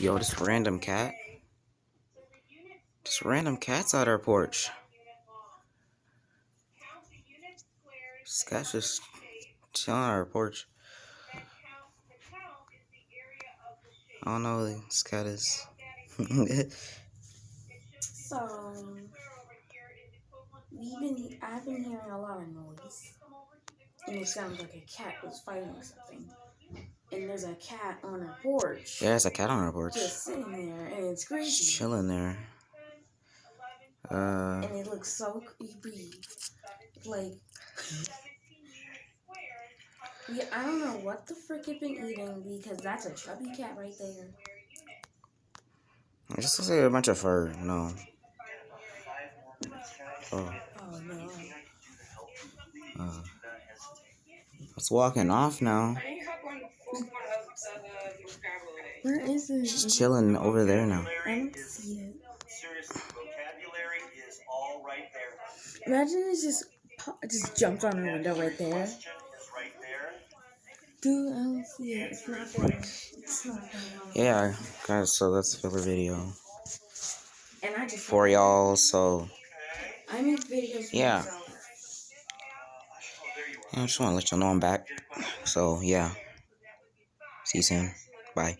Yo, this random cat. Just random cats out our porch. This cat's just chilling on our porch. I don't know who this cat is. So, I've been hearing a lot of noise, and it sounds like a cat was fighting something. And there's a cat on our porch. Yeah, there's a cat on our porch. Just sitting there, and it's creepy. Just chilling there. And it looks so creepy. Like, yeah, I don't know what the frick it been eating, because that's a chubby cat right there. It just looks like a bunch of fur. No. Oh. Oh no. It's walking off now. Where is it? She's chilling over there now. I don't see it. Imagine it just jumped on her window right there. Dude, I don't see it. It's not there. It's not there. Yeah, guys, so that's the filler video And I just for y'all, so I make videos for yeah. myself. I just want to let y'all know I'm back. So, yeah. See you soon. Bye.